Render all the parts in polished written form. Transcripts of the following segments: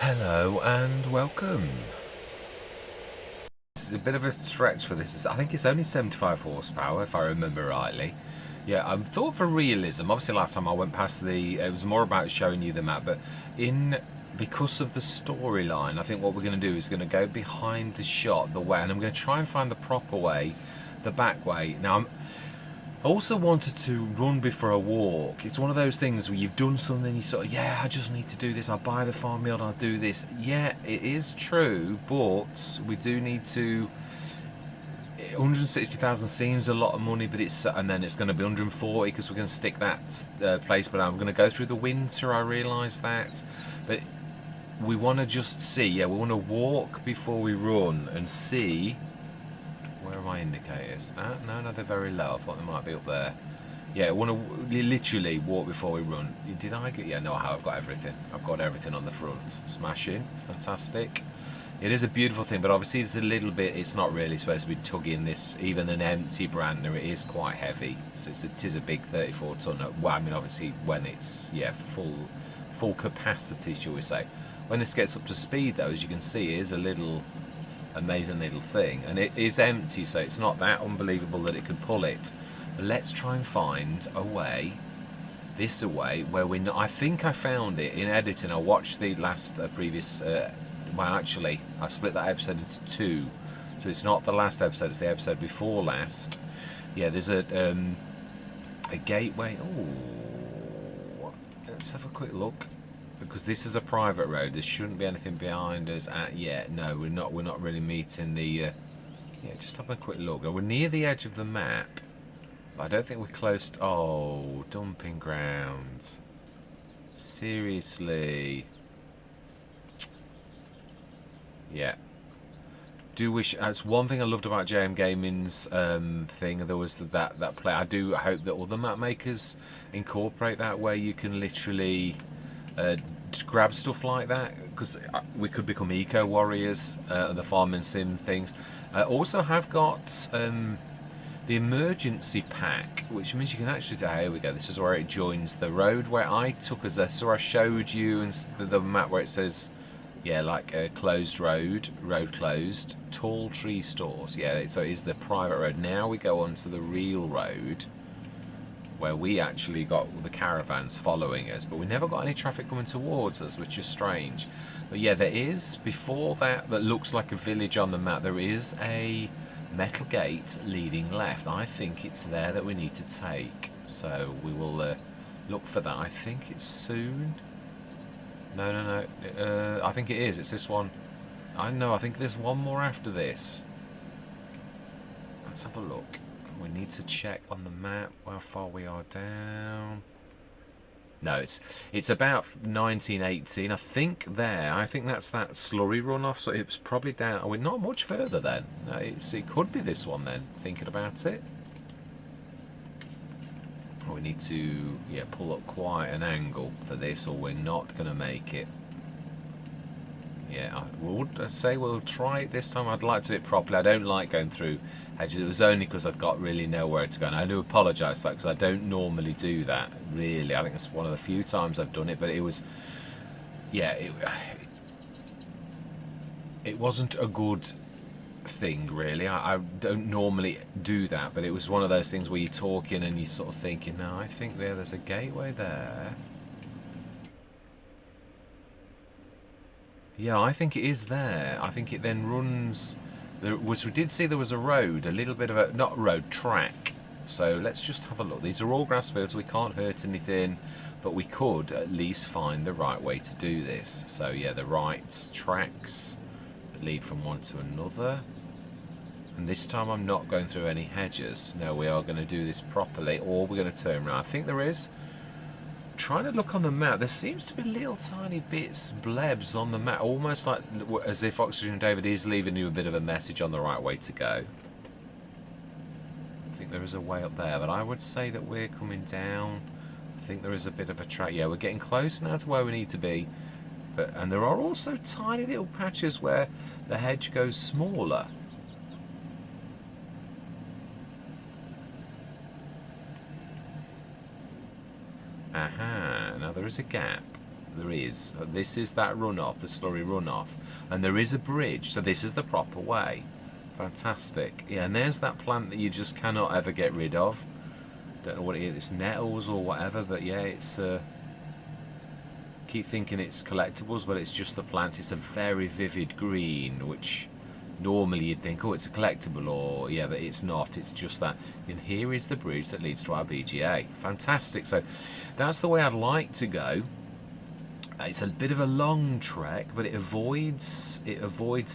Hello and welcome. This is a bit of a stretch for this. I think it's only 75 horsepower, if I remember rightly. Yeah, I thought for realism. Obviously, last time I went past it was more about showing you the map, but because of the storyline, I think what we're going to do is going to go behind the shot, the way, and I'm going to try and find the proper way, the back way. Now, I also wanted to run before a walk. It's one of those things where you've done something, you sort of, yeah, I just need to do this. I'll buy the farmyard, I'll do this. Yeah, it is true, but we do need to. 160,000 seems a lot of money, but and then it's going to be 140 because we're going to stick that place. But I'm going to go through the winter. I realise that, but we want to just see. Yeah, we want to walk before we run and see. Where are my indicators? No, they're very low. I thought they might be up there. Yeah, I want to literally walk before we run. Did I get? Yeah, no, I've got everything. I've got everything on the front. Smashing, fantastic. It is a beautiful thing, but obviously it's a little bit. It's not really supposed to be tugging this. Even an empty Brantner, it is quite heavy. So it is a big 34 tonne. Well, I mean, obviously when it's full capacity, shall we say? When this gets up to speed, though, as you can see, it is a little amazing little thing, and it is empty, so it's not that unbelievable that it could pull it. But let's try and find a way, a way where we're not. I think I found it in editing. I watched the last previous well, actually I split that episode into two, so it's not the last episode, it's the episode before last. Yeah, there's a gateway. Oh, let's have a quick look, because this is a private road. There shouldn't be anything behind us yet. No, we're not really meeting the yeah, just have a quick look. We're near the edge of the map, but I don't think we're close to. Oh, dumping grounds, seriously. Yeah, do wish. That's one thing I loved about JM Gaming's thing. There was that play. I do hope that other map makers incorporate that, where you can literally grab stuff like that, because we could become eco warriors. The farming sim things also have got the emergency pack, which means you can actually say, here we go, this is where it joins the road where I took us there. So I showed you and the map where it says, yeah, like a closed road closed, tall tree stores. Yeah, so it is the private road. Now we go onto the real road, where we actually got the caravans following us, but we never got any traffic coming towards us, which is strange. But yeah, there is, before that looks like a village on the map, there is a metal gate leading left. I think it's there that we need to take, so we will look for that. I think it's soon. No, I think it is. It's this one. I think there's one more after this. Let's have a look. We need to check on the map how far we are down. No, it's about 1918. I think that's that slurry runoff. So it's probably down. We're not much further then. No, it could be this one then. Thinking about it. We need to pull up quite an angle for this, or we're not going to make it. Yeah, I would say we'll try it this time. I'd like to do it properly. I don't like going through hedges. It was only because I've got really nowhere to go, and I do apologise for that, because I don't normally do that, really. I think it's one of the few times I've done it, but it was, yeah, it wasn't a good thing, really. I don't normally do that, but it was one of those things where you're talking and you're sort of thinking, no, I think there's a gateway there. Yeah, I think it is there. I think it then runs. We did see there was a road, a little bit of a, not road, track. So let's just have a look. These are all grass fields. We can't hurt anything, but we could at least find the right way to do this. So yeah, the right tracks that lead from one to another. And this time I'm not going through any hedges. No, we are going to do this properly, or we're going to turn around. I think there is. Trying to look on the map, there seems to be little tiny bits, blebs on the map, almost like as if Oxygen David is leaving you a bit of a message on the right way to go. I think there is a way up there, but I would say that we're coming down. I think there is a bit of a track. Yeah, we're getting close now to where we need to be. And there are also tiny little patches where the hedge goes smaller. Aha, now there is a gap. there is. This is that runoff, the slurry runoff, and there is a bridge, so this is the proper way. Fantastic. Yeah, and there's that plant that you just cannot ever get rid of. Don't know what it is, it's nettles or whatever, but yeah, it's keep thinking it's collectibles, but it's just the plant. It's a very vivid green, which normally you'd think, oh, it's a collectible, or yeah, but it's not. It's just that. And here is the bridge that leads to our BGA. Fantastic. So that's the way I'd like to go. It's a bit of a long trek, but it avoids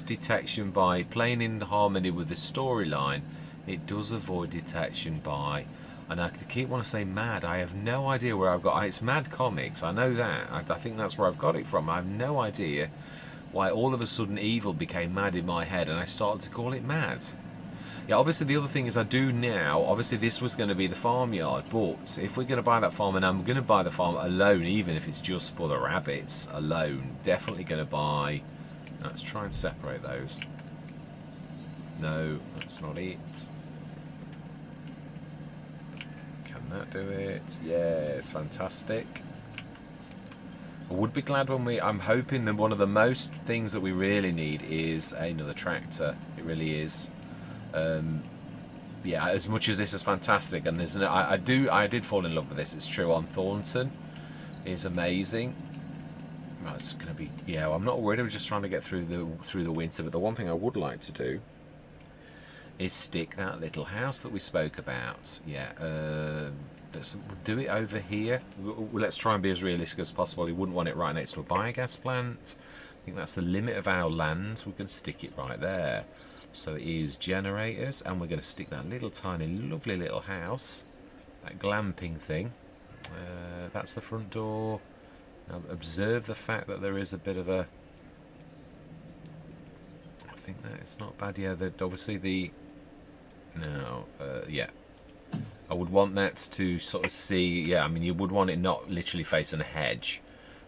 detection by playing in harmony with the storyline. It does avoid detection by, and I keep wanting to say Mad. I have no idea where I've got. It's Mad Comics. I know that. I think that's where I've got it from. I have no idea why all of a sudden evil became mad in my head, and I started to call it Mad. Yeah, obviously the other thing is I do now, obviously this was going to be the farmyard, but if we're going to buy that farm, and I'm going to buy the farm alone, even if it's just for the rabbits alone, definitely going to buy, let's try and separate those. No, that's not it. Can that do it? Yes, fantastic. I would be glad when I'm hoping that one of the most things that we really need is another tractor. It really is. Yeah, as much as this is fantastic, and there's I did fall in love with this. It's true. On Thornton, it's amazing. Well, it's going to be, yeah. I'm not worried. I'm just trying to get through the winter. But the one thing I would like to do is stick that little house that we spoke about. Yeah. Let's do it over here. Let's try and be as realistic as possible. You wouldn't want it right next to a biogas plant. I think that's the limit of our land. We can stick it right there. So it is generators, and we're going to stick that little tiny lovely little house, that glamping thing. That's the front door. Now observe the fact that there is a bit of a, I think that it's not bad. Yeah, obviously the, no, yeah, I would want that to sort of see, yeah, I mean, you would want it not literally facing a hedge.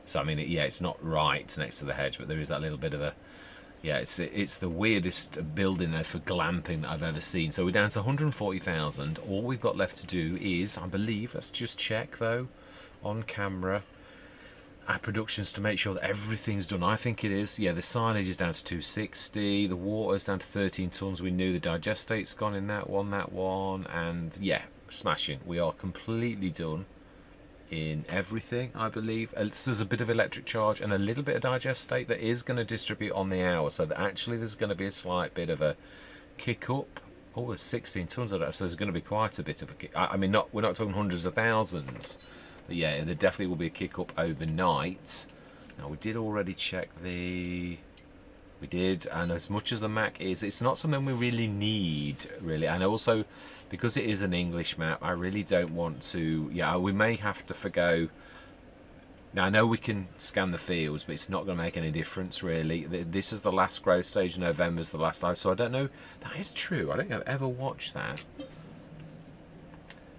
So, I mean, yeah, it's not right next to the hedge, but there is that little bit of a, yeah, it's the weirdest building there for glamping that I've ever seen. So we're down to 140,000. All we've got left to do is, I believe, let's just check, though, on camera, our productions to make sure that everything's done. I think it is. Yeah, the silage is down to 260. The water's down to 13 tonnes. We knew the digestate's gone in that one. And, yeah, smashing. We are completely done in everything, I believe. There's a bit of electric charge and a little bit of digestate that is going to distribute on the hour, so that actually there's going to be a slight bit of a kick up. Oh, there's 16 tons of that, so there's going to be quite a bit of a kick. I mean, we're not talking hundreds of thousands, but yeah, there definitely will be a kick up overnight. Now, we did already check we did, and as much as the Mac is, it's not something we really need, really. And also, because it is an English map, I really don't want to, yeah, we may have to forgo. Now, I know we can scan the fields, but it's not going to make any difference, really. This is the last growth stage, November's the last live, so I don't know. That is true, I don't think I've ever watched that.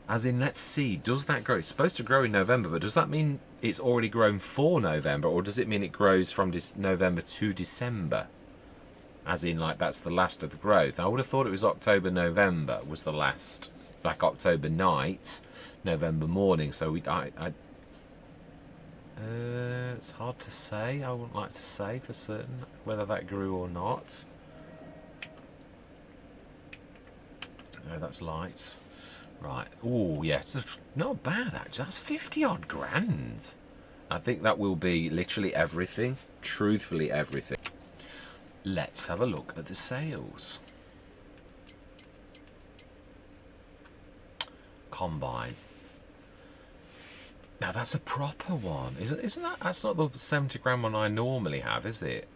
As in, let's see, does that grow? It's supposed to grow in November, but does that mean it's already grown for November, or does it mean it grows from November to December? As in, like, that's the last of the growth. I would have thought it was October, November was the last, like October night, November morning. So it's hard to say. I wouldn't like to say for certain whether that grew or not. No, that's lights. Right. Oh, yes. Not bad, actually. That's 50 odd grand. I think that will be literally everything. Truthfully, everything. Let's have a look at the sales. Combine. Now, that's a proper one. Isn't that? That's not the 70 grand one I normally have, is it?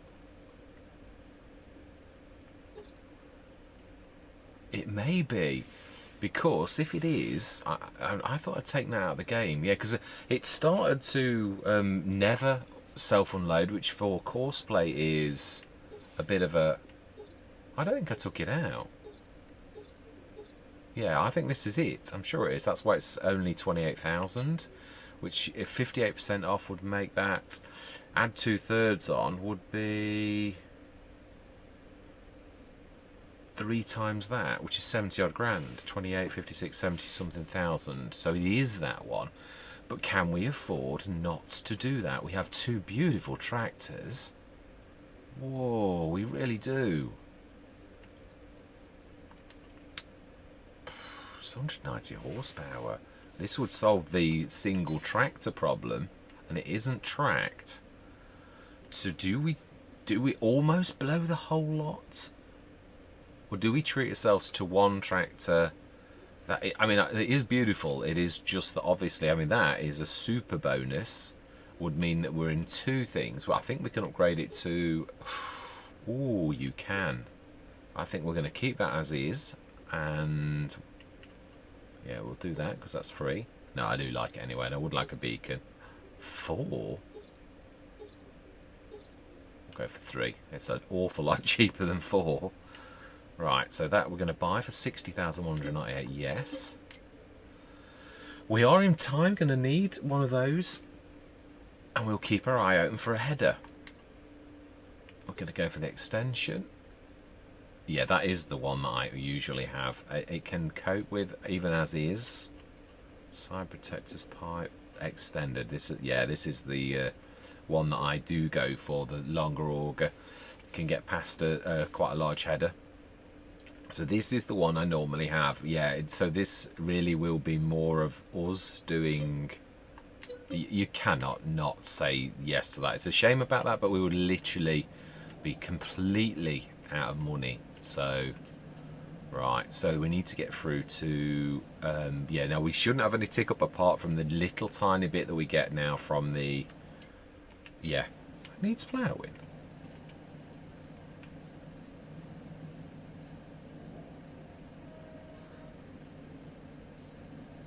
It may be. Because if it is, I thought I'd take that out of the game. Yeah, because it started to never self-unload, which for Courseplay is a bit of a... I don't think I took it out. Yeah, I think this is it. I'm sure it is. That's why it's only 28,000, which if 58% off would make that. Add 2/3 on would be 3 times that, which is 70 odd grand. 28, 56, 70 something thousand. So it is that one. But can we afford not to do that? We have two beautiful tractors. Whoa, we really do. It's 190 horsepower. This would solve the single tractor problem, and it isn't tracked. So do we almost blow the whole lot? Or do we treat ourselves to one tractor? I mean, it is beautiful. It is just that, obviously, I mean, that is a super bonus. Would mean that we're in two things. Well, I think we can upgrade it to... Ooh, you can. I think we're going to keep that as is. And... yeah, we'll do that because that's free. No, I do like it anyway, and I would like a beacon. 4? We'll go for 3. It's an awful lot cheaper than 4. Right, so that we're going to buy for 60,198. Yes. We are in time going to need one of those. And we'll keep our eye open for a header. We're going to go for the extension. Yeah, that is the one that I usually have. It can cope with even as is. Side protectors pipe extended. This is the one that I do go for. The longer auger can get past quite a large header. So this is the one I normally have. Yeah, so this really will be more of us doing... You cannot not say yes to that. It's a shame about that, but we would literally be completely out of money. So, right, so we need to get through to... yeah, now we shouldn't have any tick up apart from the little tiny bit that we get now from the... Yeah, it needs ploughing.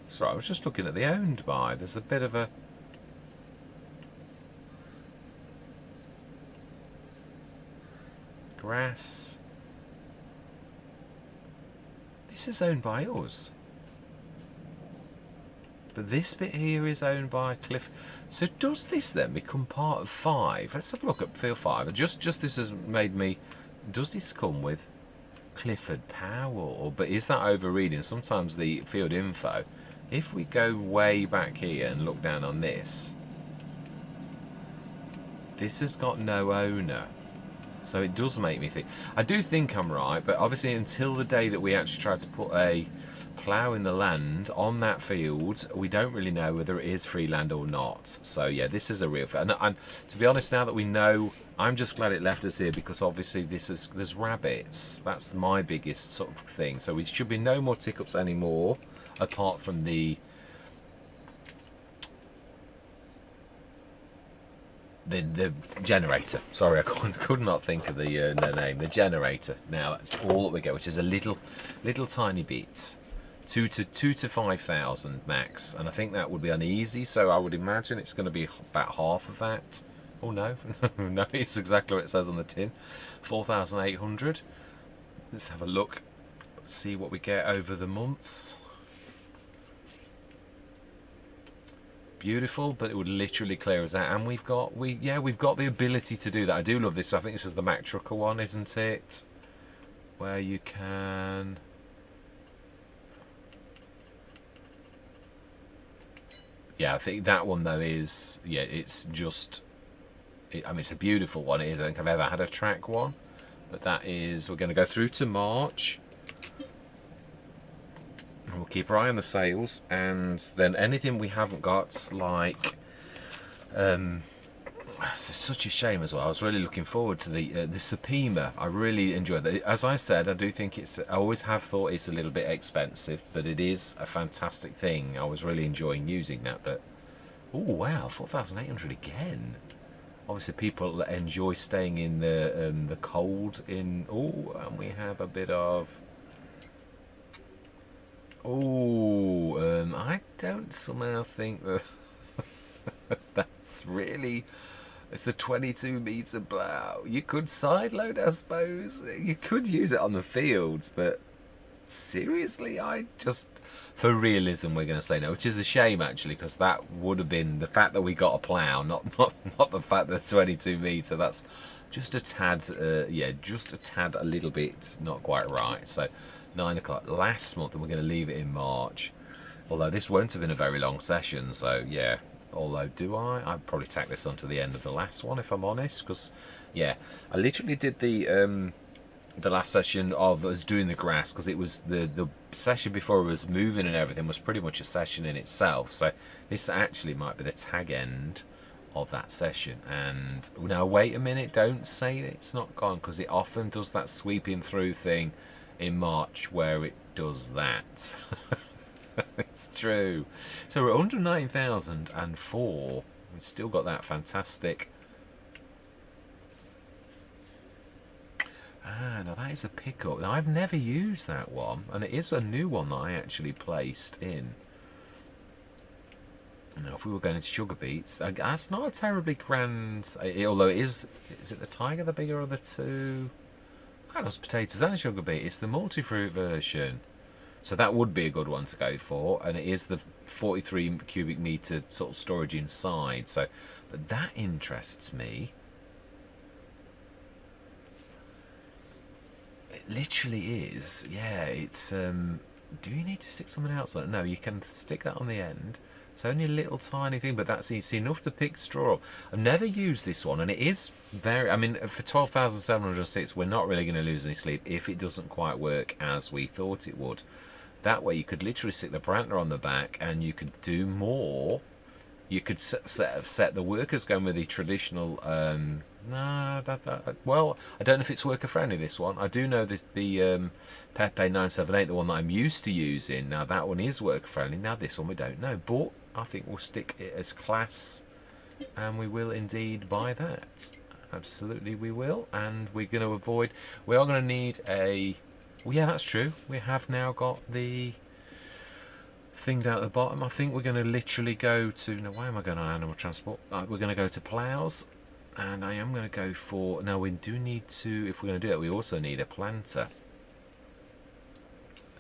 Sorry, I was just looking at the owned by. There's a bit of a... grass. This is owned by us. But this bit here is owned by Cliff. So does this then become part of 5? Let's have a look at field 5. Just this has made me... Does this come with Clifford Powell? But is that overreading? Sometimes the field info... If we go way back here and look down on this, this has got no owner. So it does make me think. I do think I'm right, but obviously until the day that we actually try to put a plough in the land on that field, we don't really know whether it is free land or not. So yeah, this is a real... And to be honest, now that we know, I'm just glad it left us here because obviously there's rabbits. That's my biggest sort of thing. So we should be no more tick-ups anymore. Apart from the generator. Sorry, I could not think of the name. The generator. Now that's all that we get, which is a little tiny bit, 2,000 to 5,000 max, and I think that would be uneasy. So I would imagine it's going to be about half of that. Oh no, no, it's exactly what it says on the tin. 4,800. Let's have a look. See what we get over the months. Beautiful, but it would literally clear us out, and we've got the ability to do that. I do love this. I think this is the Mac Trucker one, isn't it? Where you can... Yeah, I think that one though is... Yeah, it's just... I mean, it's a beautiful one. It is. I don't think I've ever had a track one, but that is... We're going to go through to March. And we'll keep our eye on the sales, and then anything we haven't got, like, it's such a shame as well. I was really looking forward to the Supima. I really enjoyed that. As I said, I do think it's... I always have thought it's a little bit expensive, but it is a fantastic thing. I was really enjoying using that. But oh wow, 4,800 again. Obviously, people enjoy staying in the cold. And we have a bit of... I don't somehow think that that's really... It's the 22 metre plough. You could side load, I suppose. You could use it on the fields, but seriously, for realism, we're going to say no, which is a shame actually, because that would have been the fact that we got a plough, not the fact that 22 metre. That's just a tad, just a tad, a little bit not quite right. So 9 o'clock last month, and we're going to leave it in March. Although this won't have been a very long session, so yeah. Although, do I? I'd probably tack this on to the end of the last one, if I'm honest, because, yeah, I literally did the last session of us doing the grass, because it was the session before it was moving and everything was pretty much a session in itself. So this actually might be the tag end of that session. And now wait a minute, don't say it's not gone, because it often does that sweeping through thing in March where it does that. It's true. So we're 109,004. We've still got that fantastic. Ah, now that is a pickup. Now I've never used that one, and it is a new one that I actually placed in. Now if we were going into sugar beets, that's not a terribly grand. Although it is it the tiger the bigger of the two? I know it's potatoes and a sugar beet. It's the multi-fruit version. So that would be a good one to go for, and it is the 43 cubic meter sort of storage inside. So, but that interests me. It literally is. Yeah, it's. Do you need to stick something else on it? No, you can stick that on the end. It's only a little tiny thing, but that's it's enough to pick straw up. I've never used this one, and it is very. I mean, for 12,706, we're not really going to lose any sleep if it doesn't quite work as we thought it would. That way you could literally stick the Brantner on the back and you could do more. You could set the workers going with the traditional... well, I don't know if it's worker friendly, this one. I do know that the Pepe 978, the one that I'm used to using, now that one is worker friendly. Now this one we don't know, but I think we'll stick it as class, and we will indeed buy that. Absolutely we will, and we're going to avoid... We are going to need a... Well, yeah, that's true. We have now got the thing down at the bottom. I think we're going to literally go to... Now, why am I going on animal transport? We're going to go to ploughs, and I am going to go for... Now, we do need to... If we're going to do it, we also need a planter.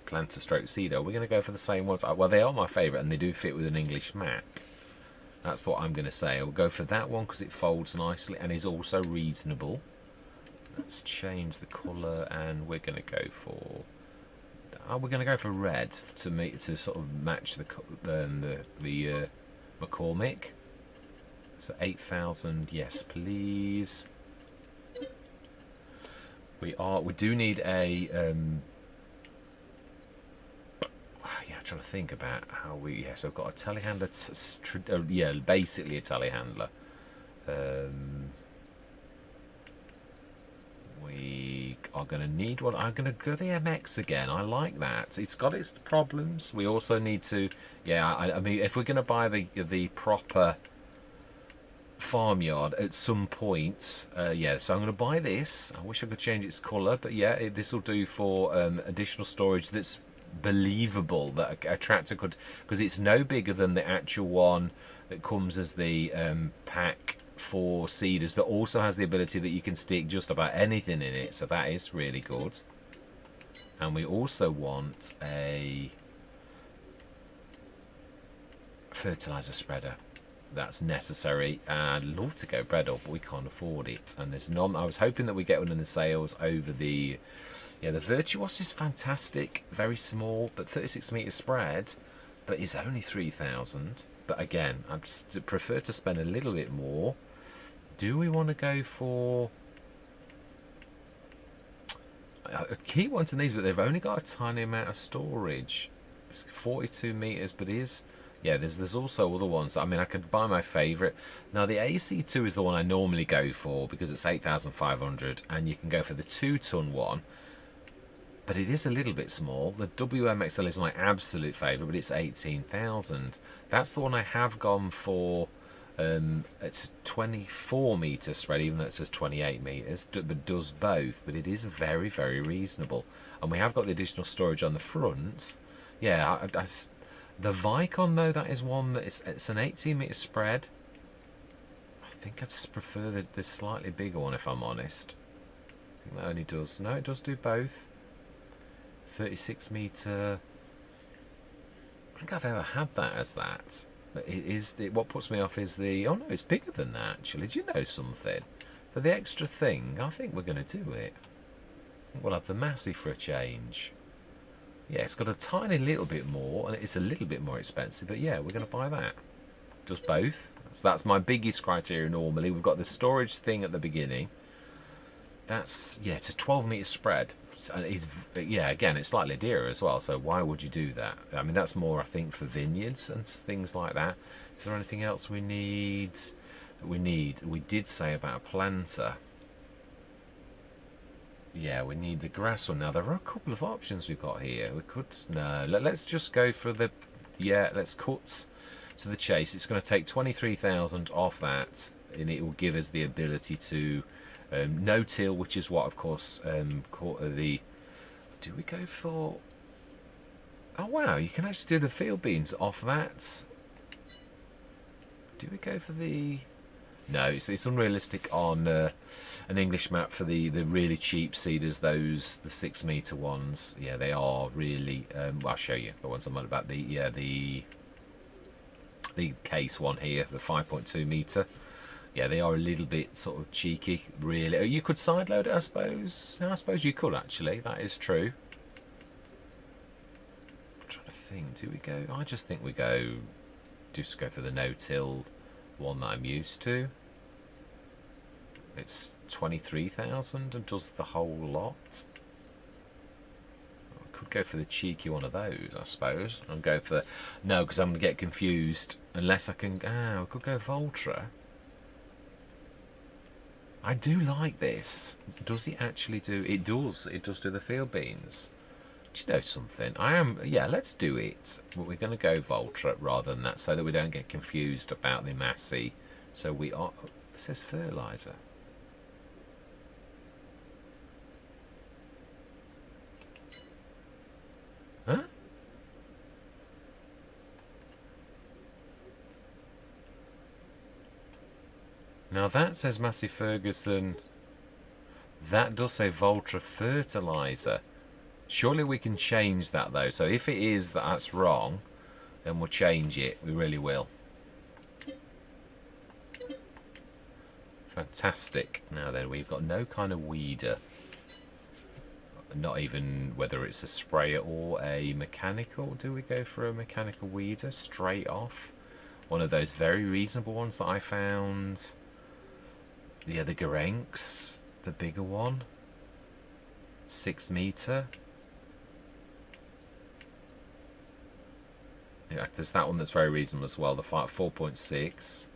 Planter stroke seeder. We're going to go for the same ones. Well, they are my favourite, and they do fit with an English map. That's what I'm going to say. I'll go for that one because it folds nicely and is also reasonable. Let's change the colour, and we're going to go for... we're going to go for red to sort of match the McCormick. So 8,000, yes please. We do need a yeah, I'm trying to think about how we... Yes, I've got a telehandler. Yeah, basically a telehandler. We are going to need one. I'm going to go the MX again. I like that. It's got its problems. We also need to... Yeah, I mean, if we're going to buy the proper farmyard at some point, yeah, so I'm going to buy this. I wish I could change its colour, but yeah, this will do for additional storage that's believable, that a tractor could... Because it's no bigger than the actual one that comes as the pack for seeders, but also has the ability that you can stick just about anything in it, so that is really good. And we also want a fertilizer spreader. That's necessary. I'd love to go bread up, but we can't afford it, and there's none. I was hoping that we get one in the sales over the... Yeah, the Virtuos is fantastic, very small, but 36 metre spread, but it's only 3,000. But again, I just prefer to spend a little bit more. Do we want to go for... I keep wanting these, but they've only got a tiny amount of storage. It's 42 metres, but it is... Yeah, there's also other ones. I mean, I could buy my favourite. Now, the AC2 is the one I normally go for because it's 8,500, and you can go for the 2-ton one. But it is a little bit small. The WMXL is my absolute favourite, but it's 18,000. That's the one I have gone for. It's a 24 metre spread, even though it says 28 metres, but does both. But it is very, very reasonable. And we have got the additional storage on the front. Yeah, the Vicon, though, that is one that it's an 18 metre spread. I think I'd prefer the slightly bigger one, if I'm honest. I think that only does... No, it does do both. 36 metre... I think I've ever had that as that. But it is what puts me off is the... Oh no, it's bigger than that, actually. Do you know something? For the extra thing, I think we're going to do it. I think we'll have the Massey for a change. Yeah, it's got a tiny little bit more, and it's a little bit more expensive, but yeah, we're going to buy that. Does both. So that's my biggest criteria normally. We've got the storage thing at the beginning. That's, yeah, it's a 12-metre spread. And it's, yeah, again, it's slightly dearer as well, so why would you do that? I mean, that's more, I think, for vineyards and things like that. Is there anything else we need? We did say about a planter. Yeah, we need the grass one. Now, there are a couple of options we've got here. We could, no, let's just go for the, yeah, let's cut to the chase. It's going to take 23,000 off that, and it will give us the ability to no-till, which is what, of course, the, do we go for, oh wow, you can actually do the field beans off that. Do we go for the, no, it's unrealistic on an English map for the really cheap seeders, those, the 6-metre ones. Yeah, they are really, well, I'll show you the ones I'm on about, the, yeah, the case one here, the 5.2 metre. Yeah, they are a little bit sort of cheeky, really. You could side load it, I suppose. I suppose you could, actually. That is true. I'm trying to think. Do we go? I just think we go. Just go for the no-till one that I'm used to. It's 23,000 and does the whole lot. I could go for the cheeky one of those, I suppose. I'm going for no, because I'm going to get confused unless I can. I could go Voltra. I do like this. Does it actually do? It does. It does do the field beans. Do you know something? Yeah, let's do it. But we're going to go Voltra rather than that, so that we don't get confused about the Massey. So we are. It says fertilizer. Huh? Now that says Massey Ferguson. That does say Voltra fertilizer. Surely we can change that though. So if it is that's wrong, then we'll change it. We really will. Fantastic. Now then, we've got no kind of weeder. Not even whether it's a sprayer or a mechanical. Do we go for a mechanical weeder straight off? One of those very reasonable ones that I found. Yeah, the Garenks, the bigger one. 6-metre. Yeah, there's that one that's very reasonable as well. The 4.6.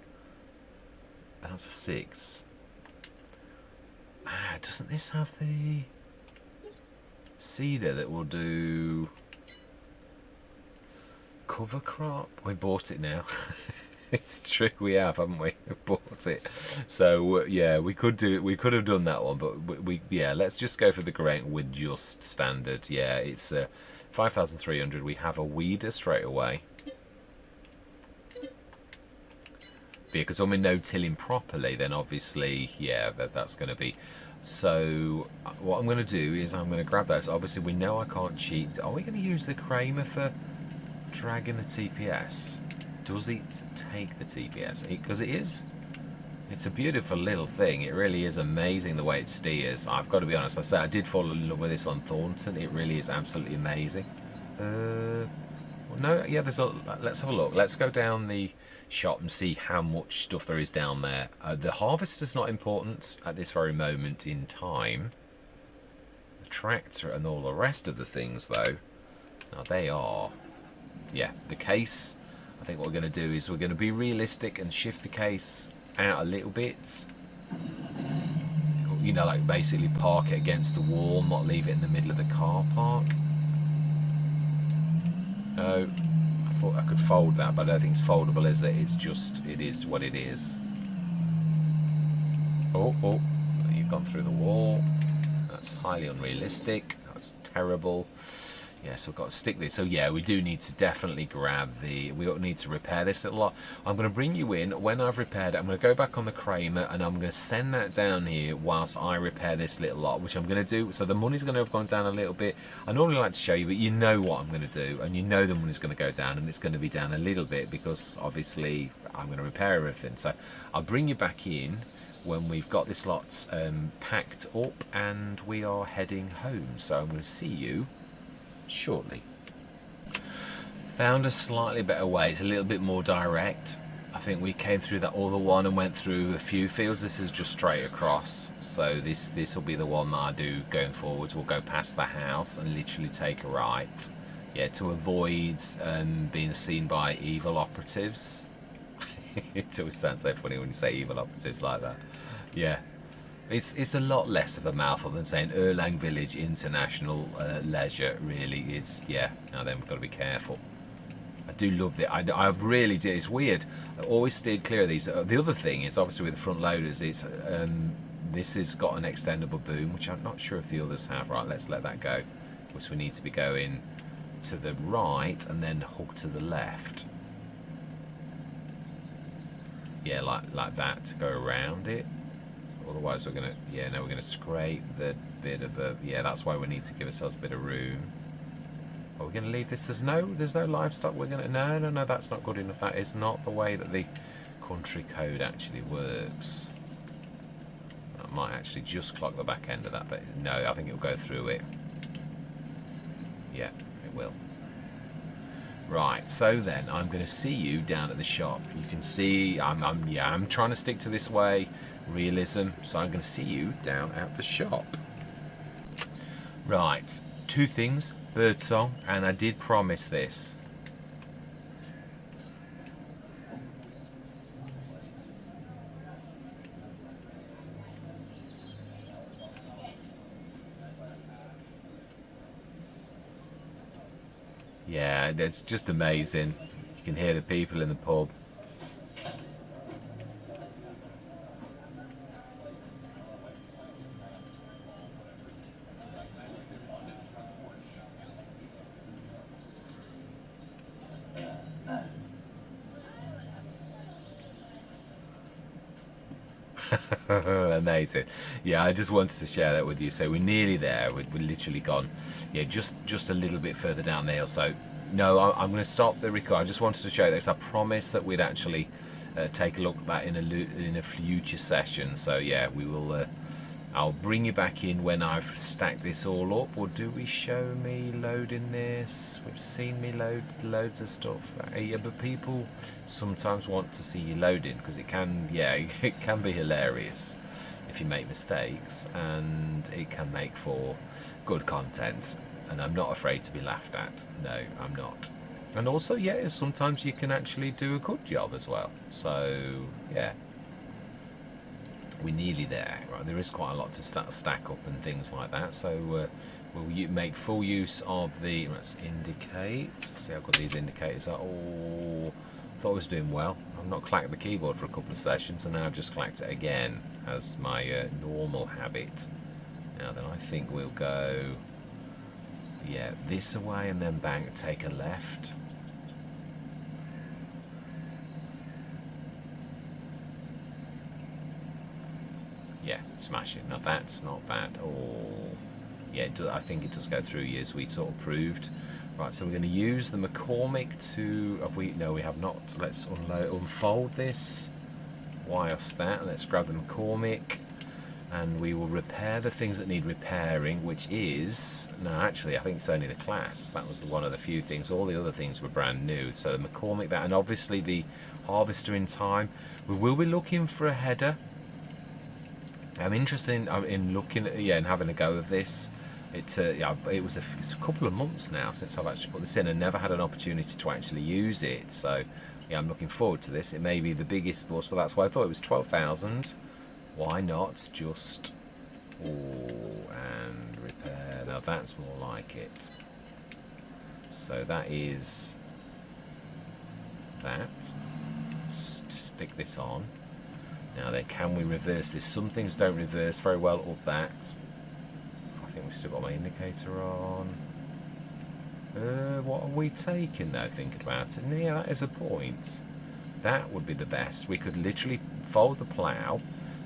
That's a 6. Doesn't this have the seeder that will do cover crop? We bought it now. It's true, we have, haven't we? We bought it. So yeah, we could do it. We could have done that one, but yeah, let's just go for the Garenk with just standard. Yeah, it's 5,300. We have a weeder straight away. Because when we no tilling properly, then obviously, yeah, that's going to be. So what I'm going to do is I'm going to grab that. So obviously we know I can't cheat. Are we going to use the Kramer for dragging the TPS? Does it take the TPS? Because it is. It's a beautiful little thing. It really is amazing the way it steers. I've got to be honest. I say I did fall in love with this on Thornton. It really is absolutely amazing. No, yeah, let's have a look. Let's go down the shop and see how much stuff there is down there. The harvester's not important at this very moment in time. The tractor and all the rest of the things, though, now they are. Yeah, the case. I think what we're going to do is we're going to be realistic and shift the case out a little bit. You know, like basically park it against the wall, not leave it in the middle of the car park. No, I thought I could fold that, but I don't think it's foldable, is it? It's just, it is what it is. Oh, you've gone through the wall. That's highly unrealistic. That's terrible. Yeah, so we've got to stick this. So yeah, we do need to definitely grab the, we need to repair this little lot. I'm going to bring you in. When I've repaired it, I'm going to go back on the Kramer and I'm going to send that down here whilst I repair this little lot, which I'm going to do. So the money's going to have gone down a little bit. I normally like to show you, but you know what I'm going to do, and you know the money's going to go down, and it's going to be down a little bit because obviously I'm going to repair everything. So I'll bring you back in when we've got this lot packed up and we are heading home. So I'm going to see you shortly. Found a slightly better way. It's a little bit more direct. I think we came through that other one and went through a few fields. This is just straight across. So this will be the one that I do going forwards. We'll go past the house and literally take a right. Yeah, to avoid being seen by evil operatives. It always sounds so funny when you say evil operatives like that. Yeah. It's a lot less of a mouthful than saying Erlang Village International Leisure really is. Yeah, now then we've got to be careful. I do love it. I really do. It's weird. I always steered clear of these. The other thing is obviously with the front loaders, it's this has got an extendable boom, which I'm not sure if the others have. Right, let's let that go. Because we need to be going to the right and then hook to the left. Yeah, like that to go around it. Otherwise we're gonna, yeah, no, we're gonna scrape the bit of the, yeah, that's why we need to give ourselves a bit of room. Are we gonna leave this? There's no livestock. We're gonna, no, that's not good enough. That is not the way that the country code actually works. That might actually just clock the back end of that, but no, I think it'll go through it. Yeah, it will. Right, so then I'm going to see you down at the shop. You can see I'm trying to stick to this way, realism. So I'm going to see you down at the shop. Right, two things, birdsong, and I did promise this. Yeah, it's just amazing. You can hear the people in the pub. Amazing. Yeah, I just wanted to share that with you. So we're nearly there. We're literally gone. Yeah, just a little bit further down the hill. So no, I'm going to stop the record. I just wanted to show this. I promised that we'd actually take a look at that in a future session. So yeah, we will. I'll bring you back in when I've stacked this all up. Or do we show me loading this? We've seen me load loads of stuff. Yeah, but people sometimes want to see you loading because it can, yeah, it can be hilarious if you make mistakes, and it can make for good content. And I'm not afraid to be laughed at. No, I'm not. And also, yeah, sometimes you can actually do a good job as well. So yeah. We're nearly there. Right, there is quite a lot to stack up and things like that. So we'll make full use of the. Let's indicate. See, I've got these indicators. Oh, thought I was doing well. I've not clacked the keyboard for a couple of sessions, and now I've just clacked it again as my normal habit. Now then, I think we'll go. Yeah, this away and then bang, take a left. Yeah, smashing. Now that's not bad. Oh, yeah, I think it does go through you as we sort of proved. Right, so we're going to use the McCormick to. Have we? No, we have not. So let's unfold this. Whilst that, let's grab the McCormick, and we will repair the things that need repairing. Which is no, actually, I think it's only the class. That was one of the few things. All the other things were brand new. So the McCormick, that, and obviously the harvester in time. We will be looking for a header. I'm interested in looking at, yeah, and having a go of this. Yeah, it's a couple of months now since I've actually put this in and never had an opportunity to actually use it. So yeah, I'm looking forward to this. It may be the biggest bus, but that's why I thought it was 12,000. Why not just and repair? Now that's more like it. So that is that. Let's stick this on. Now then, can we reverse this? Some things don't reverse very well up that. I think we've still got my indicator on. What are we taking though, thinking about it? Yeah, that is a point. That would be the best. We could literally fold the plough.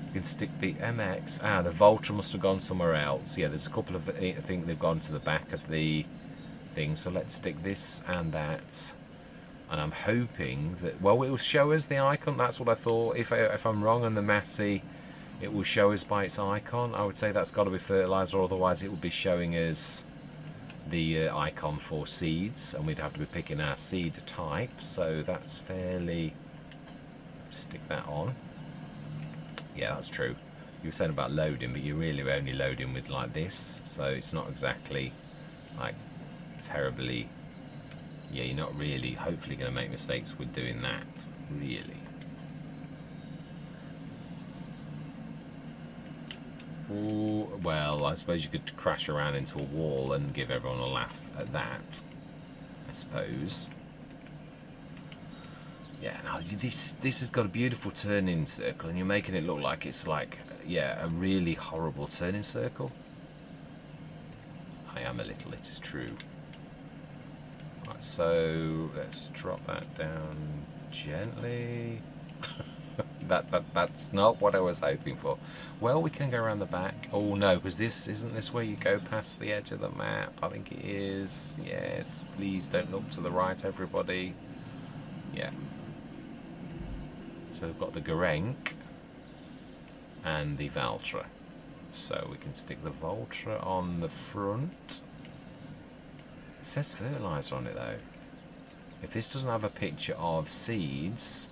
We can stick the MX. Ah, the Voltra must have gone somewhere else. Yeah, there's a couple of, I think they've gone to the back of the thing. So let's stick this and that. And I'm hoping that, well, it will show us the icon. That's what I thought. If I'm wrong on the Massey, it will show us by its icon. I would say that's got to be fertilizer, otherwise it will be showing us the icon for seeds, and we'd have to be picking our seed type, so that's fairly... Stick that on. Yeah, that's true. You were saying about loading, but you're really only loading with like this, so it's not exactly like terribly... Yeah, you're not really hopefully going to make mistakes with doing that, really. Ooh, well, I suppose you could crash around into a wall and give everyone a laugh at that, I suppose. Yeah, now this has got a beautiful turning circle, and you're making it look like it's like, yeah, a really horrible turning circle. I am a little, it is true. Right, so let's drop that down gently. That's not what I was hoping for. Well, we can go around the back. Oh no, because isn't this where you go past the edge of the map? I think it is. Yes, please don't look to the right, everybody. Yeah. So we've got the Gorenk and the Valtra. So we can stick the Valtra on the front. It says fertilizer on it though. If this doesn't have a picture of seeds...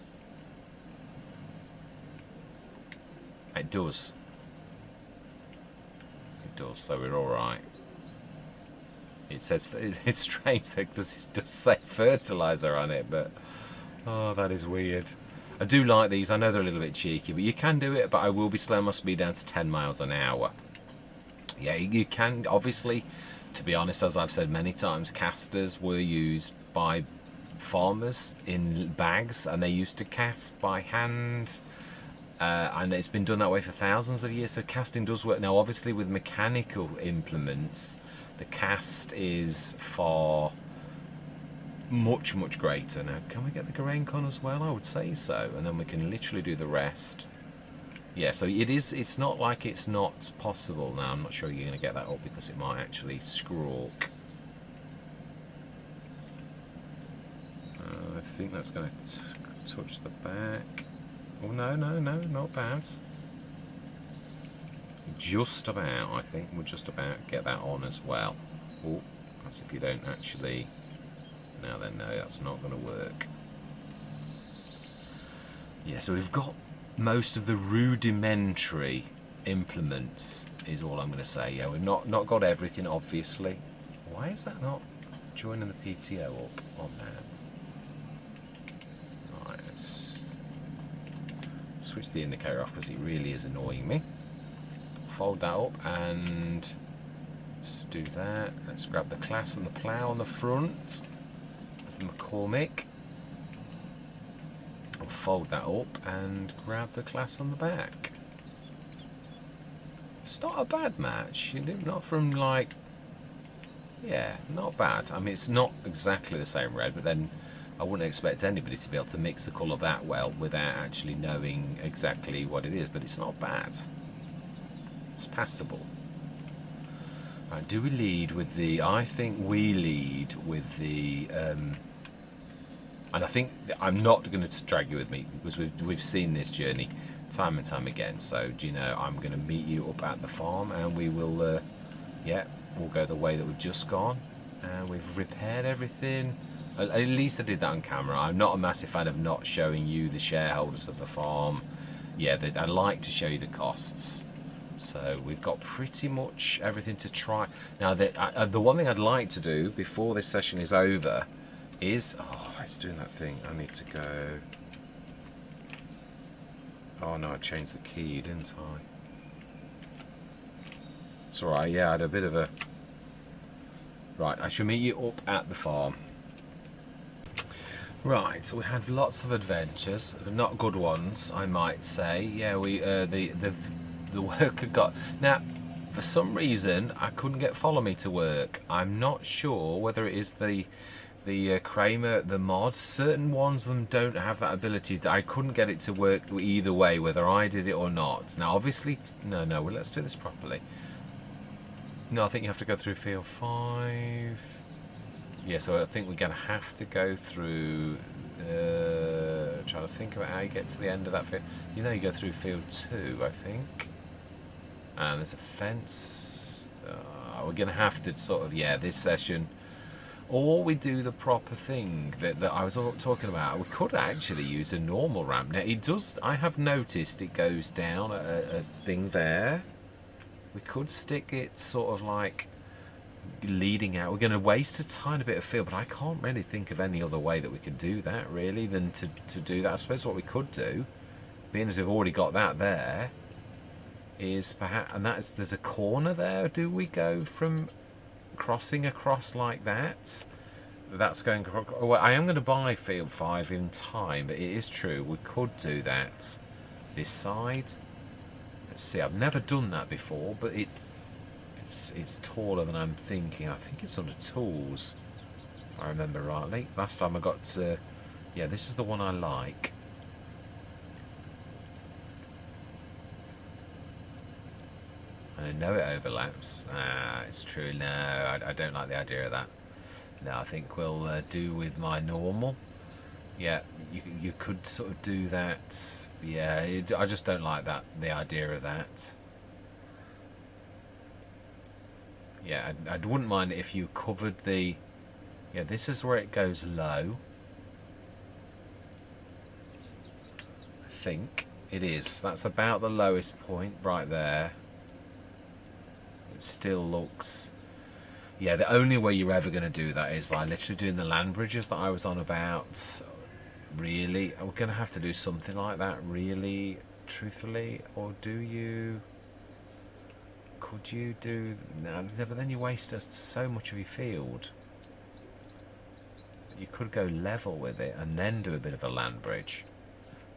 It does. It does, so we're alright. It says, it's strange because it does say fertilizer on it, but oh, that is weird. I do like these. I know they're a little bit cheeky, but you can do it, but I will be slowing my speed down to 10 miles an hour. Yeah, you can, obviously, to be honest, as I've said many times, casters were used by farmers in bags, and they used to cast by hand. And it's been done that way for thousands of years, so casting does work. Now obviously with mechanical implements, the cast is far much greater. Now can we get the Gorenk on as well? I would say so, and then we can literally do the rest. Yeah, so it's not like it's not possible. Now I'm not sure you're going to get that up because it might actually squawk. I think that's going to touch the back. Oh, no, not bad. Just about, I think we'll just about get that on as well. Oh, that's if you don't actually... Now then, no, that's not going to work. Yeah, so we've got most of the rudimentary implements, is all I'm going to say. Yeah, we've not got everything, obviously. Why is that not joining the PTO up on that? Right, let's switch the indicator off because it really is annoying me. Fold that up and let's do that. Let's grab the class and the plough on the front of the McCormick. I'll fold that up and grab the class on the back. It's not a bad match, you know, not from like, yeah, not bad. I mean, it's not exactly the same red, but then I wouldn't expect anybody to be able to mix the colour that well without actually knowing exactly what it is, but it's not bad. It's passable. Right, do we lead with the... I think we lead with the... and I think I'm not going to drag you with me because we've seen this journey time and time again. So, do you know, I'm going to meet you up at the farm and we will, yeah, we'll go the way that we've just gone. And we've repaired everything. At least I did that on camera. I'm not a massive fan of not showing you the shareholders of the farm. Yeah, I like to show you the costs. So we've got pretty much everything to try. Now, the one thing I'd like to do before this session is over is... Oh, it's doing that thing. I need to go... Oh no, I changed the key, didn't I? It's alright, yeah, I had a bit of a... Right, I shall meet you up at the farm. Right, so we had lots of adventures, not good ones, I might say. Yeah, we the worker got... Now, for some reason, I couldn't get Follow Me to work. I'm not sure whether it is the Kramer, the mod. Certain ones of them don't have that ability. I couldn't get it to work either way, whether I did it or not. Now, obviously... No, well, let's do this properly. No, I think you have to go through field 5... Yeah, so I think we're going to have to go through, trying to think about how you get to the end of that field. You know, you go through field 2, I think. And there's a fence. We're going to have to sort of, yeah, this session, or we do the proper thing that I was talking about. We could actually use a normal ramp. Now, it does, I have noticed it goes down a thing there. We could stick it sort of like leading out. We're going to waste a tiny bit of field, but I can't really think of any other way that we could do that, really, than to do that. I suppose what we could do, being as we've already got that there, is perhaps, and that's, there's a corner there. Do we go from crossing across like that? That's going, well, I am going to buy field 5 in time, but it is true we could do that this side. Let's see, I've never done that before, but it's taller than I'm thinking. I think it's under tools, if I remember rightly. Last time I got yeah, this is the one I like. And I know it overlaps. It's true. No, I don't like the idea of that. No, I think we'll do with my normal. Yeah, you could sort of do that. Yeah, I just don't like that, the idea of that. Yeah, I wouldn't mind it if you covered the... Yeah, this is where it goes low. I think it is. That's about the lowest point right there. It still looks... Yeah, the only way you're ever going to do that is by literally doing the land bridges that I was on about. Really? We're going to have to do something like that, really, truthfully. Or do you... Could you do... No, but then you waste so much of your field. You could go level with it and then do a bit of a land bridge.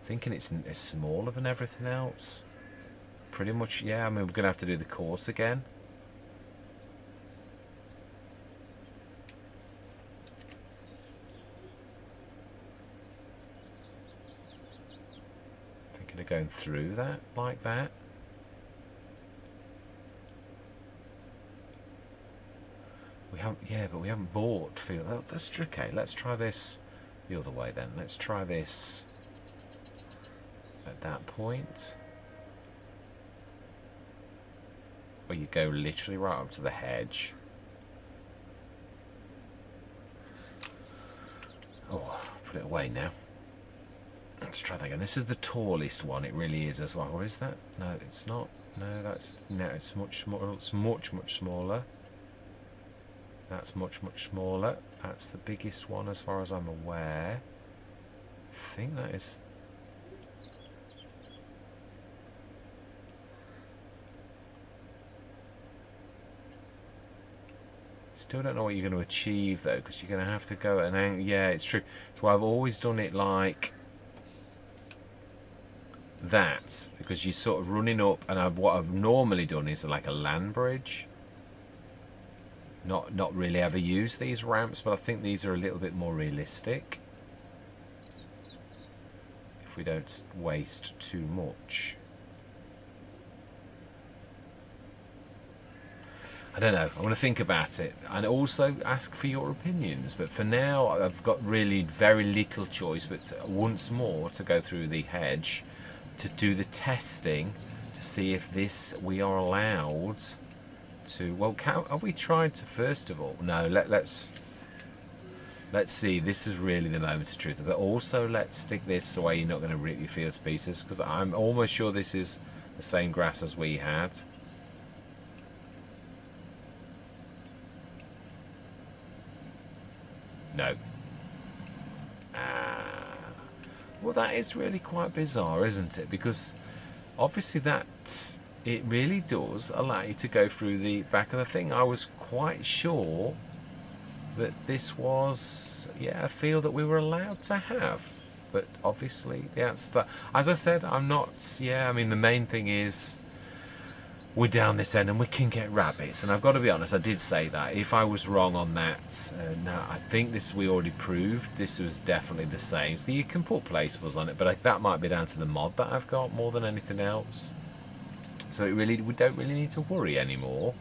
Thinking it's smaller than everything else. Pretty much, yeah. I mean, we're going to have to do the course again. Thinking of going through that, like that. We haven't, yeah, but we haven't bought field. Oh, that's okay. Let's try this the other way then. Let's try this at that point. Where you go literally right up to the hedge. Oh, put it away now. Let's try that again. This is the tallest one. It really is as well. Or is that? No, it's not. No, it's much smaller. It's much smaller. That's much smaller. That's the biggest one as far as I'm aware. I think that is... Still don't know what you're going to achieve though, because you're going to have to go at an angle. Yeah, it's true. So I've always done it like that, because you're sort of running up, and what I've normally done is like a land bridge. Not really ever used these ramps, but I think these are a little bit more realistic. If we don't waste too much. I don't know. I want to think about it and also ask for your opinions. But for now, I've got really very little choice, but once more to go through the hedge to do the testing to see if this we are allowed to... Well, have we tried to, first of all? No, let's see. This is really the moment of truth. But also, let's stick this so you're not going to rip your field to pieces, because I'm almost sure this is the same grass as we had. No. Well, that is really quite bizarre, isn't it? Because obviously it really does allow you to go through the back of the thing. I was quite sure that this was, yeah, a field that we were allowed to have. But obviously the answer, as I said, I'm not, yeah, I mean, the main thing is we're down this end and we can get rabbits. And I've got to be honest, I did say that. If I was wrong on that, now I think this we already proved. This was definitely the same. So you can put placeables on it, but that might be down to the mod that I've got more than anything else. So we don't really need to worry anymore.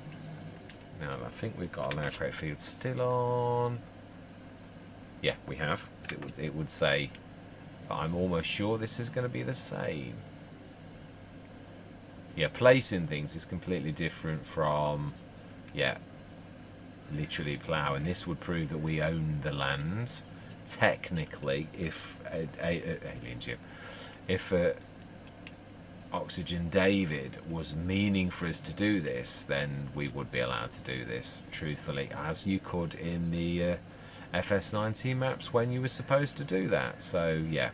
Now I think we've got allow create field still on. Yeah, we have. It would say, but I'm almost sure this is going to be the same. Yeah, placing things is completely different from Yeah, literally plough, and this would prove that we own the land technically. If aliens, if Oxygen David was meaning for us to do this, then we would be allowed to do this, truthfully, as you could in the FS19 maps when you were supposed to do that. So yeah,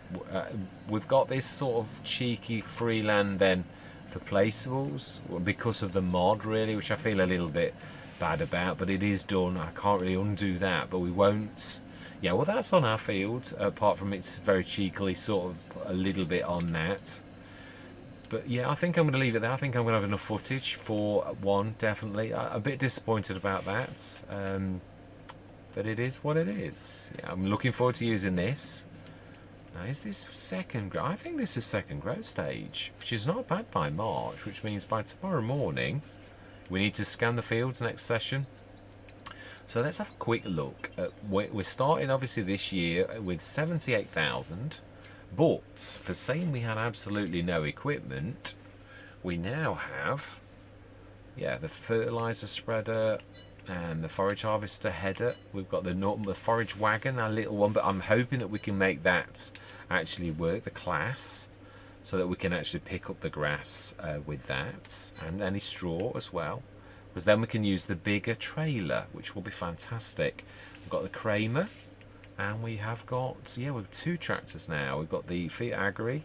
we've got this sort of cheeky free land then for placeables because of the mod, really, which I feel a little bit bad about, but it is done. I can't really undo that, but we won't. Yeah, well, that's on our field, apart from it's very cheekily sort of a little bit on that. But yeah, I think I'm going to leave it there. I think I'm going to have enough footage for one, definitely. I'm a bit disappointed about that, but it is what it is. Yeah, I'm looking forward to using this. Now, is this second? I think this is second growth stage, which is not bad by March, which means by tomorrow morning, we need to scan the fields next session. So let's have a quick look. We're starting, obviously, this year with 78,000. But for saying we had absolutely no equipment, we now have, yeah, the fertilizer spreader and the forage harvester header. We've got the forage wagon, our little one, but I'm hoping that we can make that actually work, the class, so that we can actually pick up the grass with that, and any straw as well. Because then we can use the bigger trailer, which will be fantastic. We've got the Kramer. And we have got, yeah, we've 2 tractors now. We've got the Fiat Agri,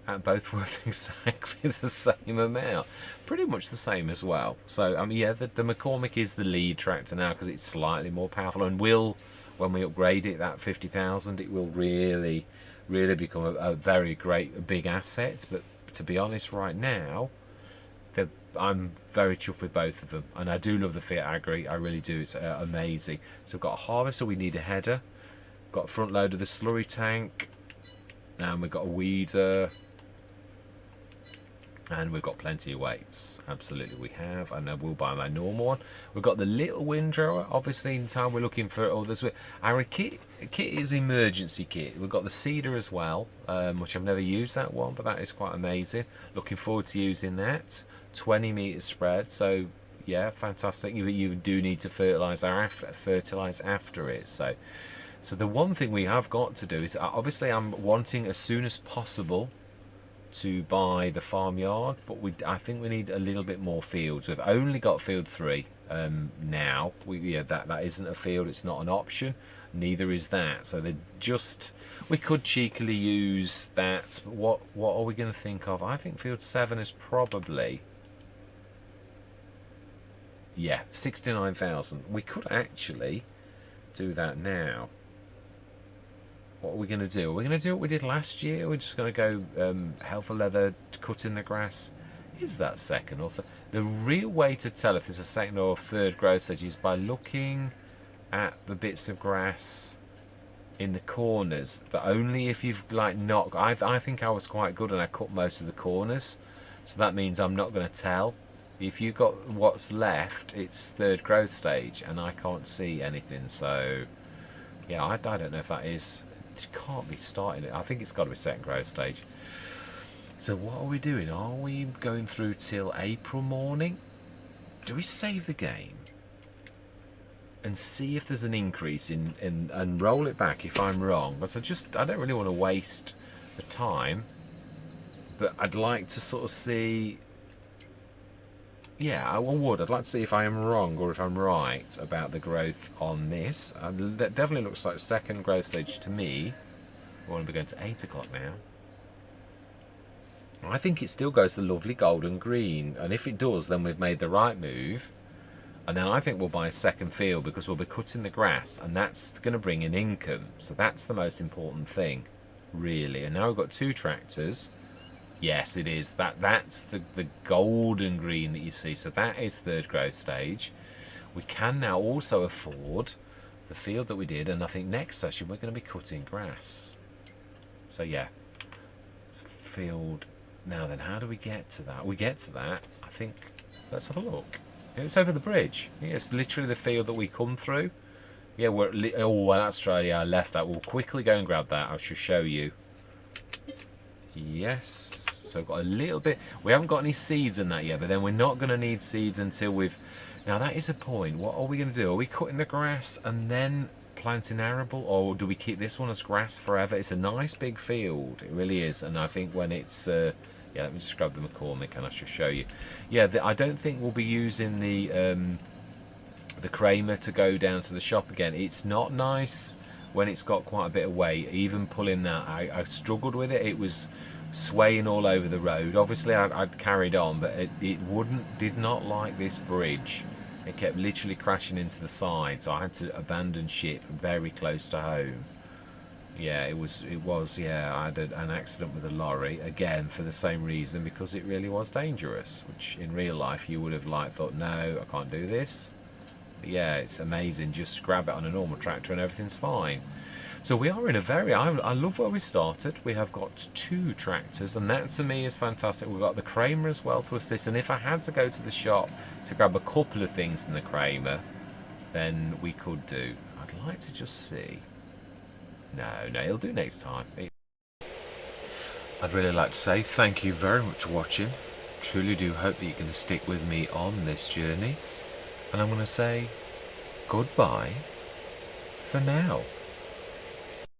and both worth exactly the same amount. Pretty much the same as well. So, I mean, yeah, the McCormick is the lead tractor now because it's slightly more powerful. And will, when we upgrade it, that 50,000, it will really, really become a very great, big asset. But to be honest, right now, I'm very chuffed with both of them. And I do love the Fiat Agri. I really do. It's amazing. So we've got a harvester. We need a header. Got a front load of the slurry tank, and we've got a weeder, and we've got plenty of weights. Absolutely we have, and I will buy my normal one. We've got the little windrower, obviously in time we're looking for others. Our kit is emergency kit. We've got the seeder as well, which I've never used that one, but that is quite amazing. Looking forward to using that. 20 metre spread, so yeah, fantastic. You do need to fertilise after it, so the one thing we have got to do is, obviously I'm wanting as soon as possible to buy the farmyard, but I think we need a little bit more fields. We've only got field 3 now. That isn't a field, it's not an option. Neither is that. So we could cheekily use that. What are we going to think of? I think field 7 is probably, yeah, 69,000. We could actually do that now. What are we going to do? Are we going to do what we did last year? We're just going to go hell for leather, cutting the grass. Is that second or third? The real way to tell if there's a second or third growth stage is by looking at the bits of grass in the corners, but only if you've like not. I think I was quite good and I cut most of the corners, so that means I'm not going to tell. If you got what's left, it's third growth stage, and I can't see anything. So yeah, I don't know if that is. It can't be starting it. I think it's got to be second growth stage. So what are we doing? Are we going through till April morning? Do we save the game and see if there's an increase and roll it back if I'm wrong? But I don't really want to waste the time, but I'd like to sort of see. Yeah, I would. I'd like to see if I am wrong or if I'm right about the growth on this. That definitely looks like second growth stage to me. We're going to be going to 8 o'clock now. I think it still goes the lovely golden green, and if it does, then we've made the right move. And then I think we'll buy a second field because we'll be cutting the grass, and that's going to bring in income. So that's the most important thing, really. And now we've got 2 tractors. Yes, it is. That's the golden green that you see. So that is third growth stage. We can now also afford the field that we did, and I think next session we're going to be cutting grass. So yeah, field. Now then, how do we get to that? We get to that, I think, let's have a look. It's over the bridge. Yeah, it's literally the field that we come through. Yeah, well, that's Australia. I left that. We'll quickly go and grab that. I shall show you. Yes. So I've got a little bit. We haven't got any seeds in that yet, but then we're not going to need seeds until we've. Now that is a point. What are we going to do? Are we cutting the grass and then planting arable, or do we keep this one as grass forever? It's a nice big field. It really is, and I think when it's. Yeah, let me just grab the McCormick and I shall show you. Yeah, I don't think we'll be using the Kramer to go down to the shop again. It's not nice when it's got quite a bit of weight. Even pulling that, I struggled with it. It was swaying all over the road. Obviously I'd carried on, but it did not like this bridge. It kept literally crashing into the side, so I had to abandon ship very close to home. Yeah, it was yeah, I had an accident with a lorry again for the same reason, because it really was dangerous, which in real life you would have thought, no, I can't do this. But yeah, it's amazing. Just grab it on a normal tractor and everything's fine. So we are in a very, I love where we started. We have got 2 tractors, and that to me is fantastic. We've got the Kramer as well to assist, and if I had to go to the shop to grab a couple of things in the Kramer, then we could do. I'd like to just see. No, it'll do next time. I'd really like to say thank you very much for watching. Truly do hope that you're going to stick with me on this journey. And I'm going to say goodbye for now.